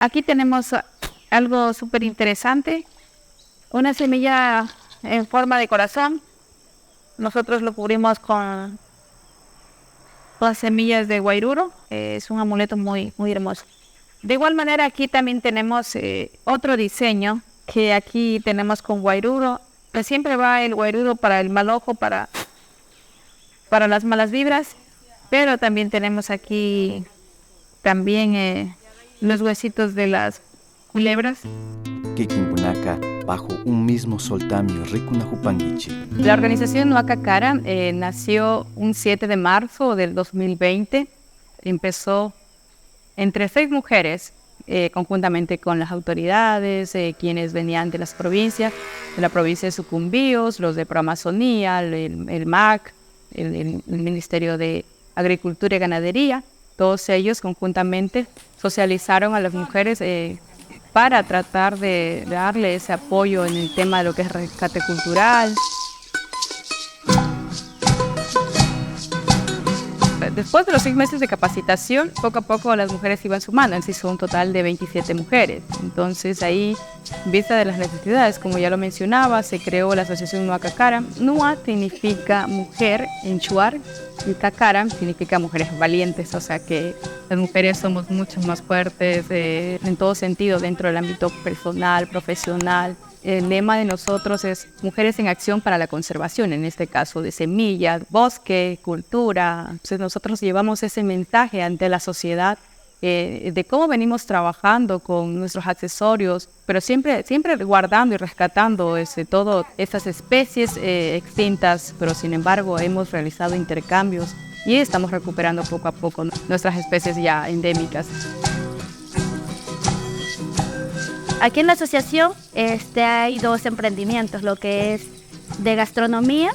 Aquí tenemos algo súper interesante, una semilla en forma de corazón. Nosotros lo cubrimos con las semillas de guairuro. Es un amuleto muy, muy hermoso. De igual manera, aquí también tenemos otro diseño que aquí tenemos con guairuro. Que siempre va el guairuro para el mal ojo, para las malas vibras. Pero también tenemos aquí también los huesitos de las culebras. Kikinkunaka, bajo un mismo soltamio Rikunahupanguichi. La organización Nuaca Cara nació un 7 de marzo del 2020. Empezó entre 6 mujeres, conjuntamente con las autoridades, quienes venían de las provincias, de la provincia de Sucumbíos, los de Proamazonía, el MAC, el Ministerio de Agricultura y Ganadería. Todos ellos conjuntamente socializaron a las mujeres para tratar de darle ese apoyo en el tema de lo que es rescate cultural. Después de los 6 meses de capacitación, poco a poco las mujeres iban sumando, se hizo un total de 27 mujeres. Entonces ahí, en vista de las necesidades, como ya lo mencionaba, se creó la asociación Nuaca Cara. Nua significa mujer en Shuar y Cacara significa mujeres valientes, o sea que las mujeres somos mucho más fuertes en todo sentido, dentro del ámbito personal, profesional. El lema de nosotros es Mujeres en Acción para la Conservación, en este caso de semillas, bosque, cultura. Entonces nosotros llevamos ese mensaje ante la sociedad de cómo venimos trabajando con nuestros accesorios, pero siempre guardando y rescatando todas estas especies extintas, pero sin embargo hemos realizado intercambios y estamos recuperando poco a poco nuestras especies ya endémicas. Aquí en la asociación hay 2 emprendimientos, lo que es de gastronomía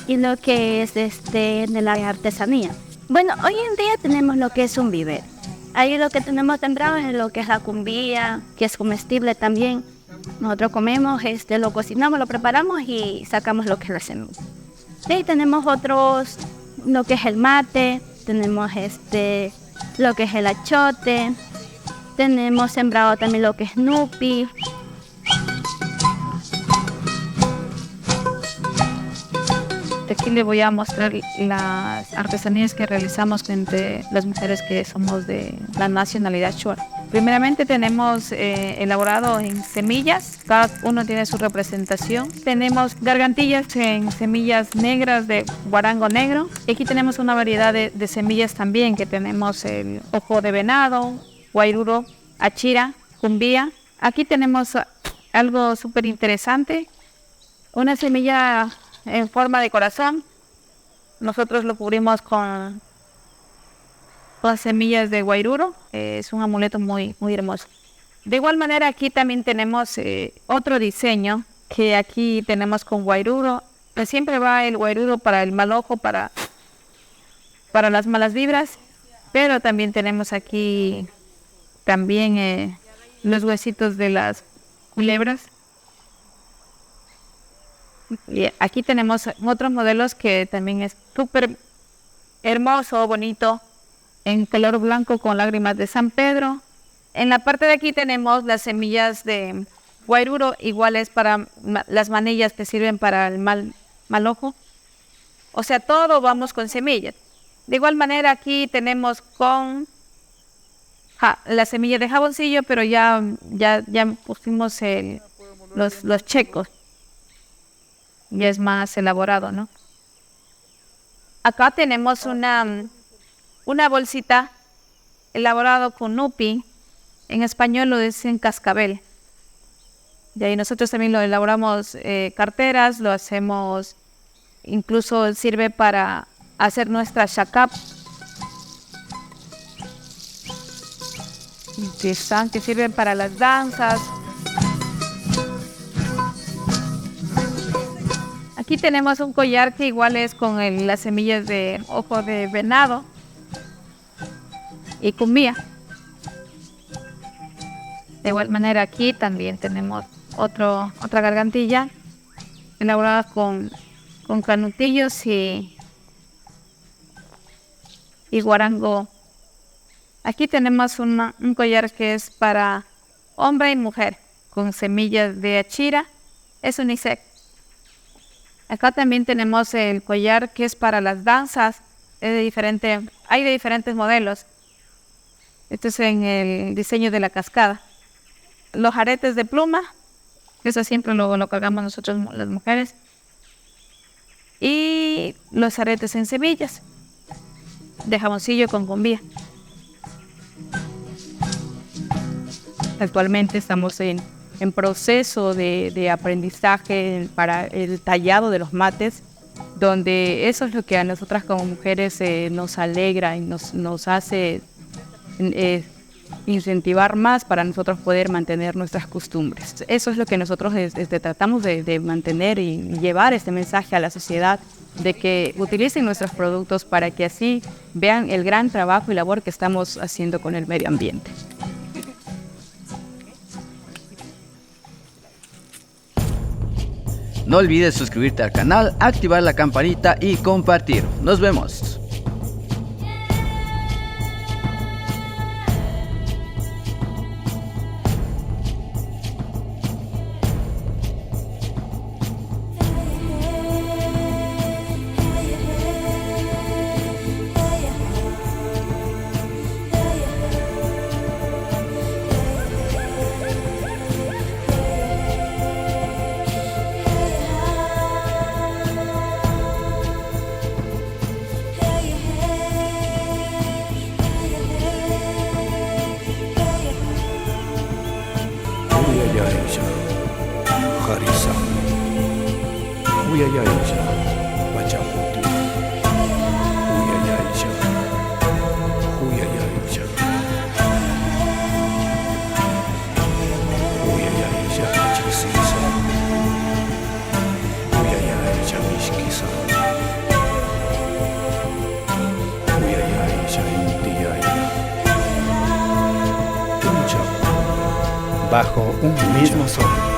y lo que es de la artesanía. Bueno, hoy en día tenemos lo que es un vivero. Ahí lo que tenemos sembrado es lo que es la cumbía, que es comestible también. Nosotros comemos, lo cocinamos, lo preparamos y sacamos lo que es la semilla. De ahí tenemos otros, lo que es el mate, tenemos lo que es el achote. Tenemos sembrado también lo que es nupi. Aquí les voy a mostrar las artesanías que realizamos entre las mujeres que somos de la nacionalidad Shuar. Primeramente tenemos elaborado en semillas, cada uno tiene su representación. Tenemos gargantillas en semillas negras de guarango negro. Y aquí tenemos una variedad de semillas también, que tenemos el ojo de venado, guairuro, achira, cumbía. Aquí tenemos algo súper interesante, una semilla en forma de corazón. Nosotros lo cubrimos con las semillas de guairuro. Es un amuleto muy, muy hermoso. De igual manera, aquí también tenemos otro diseño que aquí tenemos con guairuro. Que siempre va el guairuro para el mal ojo, para las malas vibras. Pero también tenemos aquí también los huesitos de las culebras. Y aquí tenemos otros modelos que también es súper hermoso, bonito, en color blanco con lágrimas de San Pedro. En la parte de aquí tenemos las semillas de guairuro, iguales para las manillas que sirven para el mal ojo. O sea, todo vamos con semillas. De igual manera aquí tenemos con la semilla de jaboncillo, pero ya pusimos los checos. Ya es más elaborado, ¿no? Acá tenemos una bolsita elaborado con nupi. En español lo dicen cascabel. De ahí nosotros también lo elaboramos carteras, lo hacemos, incluso sirve para hacer nuestra shakap. Que sirven para las danzas. Aquí tenemos un collar que igual es con las semillas de ojo de venado y cumbía. De igual manera aquí también tenemos otra gargantilla elaborada con canutillos y guarango Aquí tenemos un collar que es para hombre y mujer, con semillas de achira, es unisex. Acá también tenemos el collar que es para las danzas, hay de diferentes modelos. Este es en el diseño de la cascada. Los aretes de pluma, eso siempre lo colgamos nosotros las mujeres. Y los aretes en semillas, de jamoncillo con bombilla. Actualmente estamos en proceso de aprendizaje para el tallado de los mates, donde eso es lo que a nosotras como mujeres nos alegra y nos hace incentivar más para nosotros poder mantener nuestras costumbres. Eso es lo que nosotros tratamos de mantener y llevar este mensaje a la sociedad, de que utilicen nuestros productos para que así vean el gran trabajo y labor que estamos haciendo con el medio ambiente. No olvides suscribirte al canal, activar la campanita y compartir. Nos vemos. Huyayaisha, Harisa, Huyayaisha, Machamuti, Huyayaisha, Huyayaisha, Huyayaisha, Hachisisa, Huyayaisha, Mishkisa, Huyayaisha, Intiyaya, Tuncha. Bajo un mismo sol.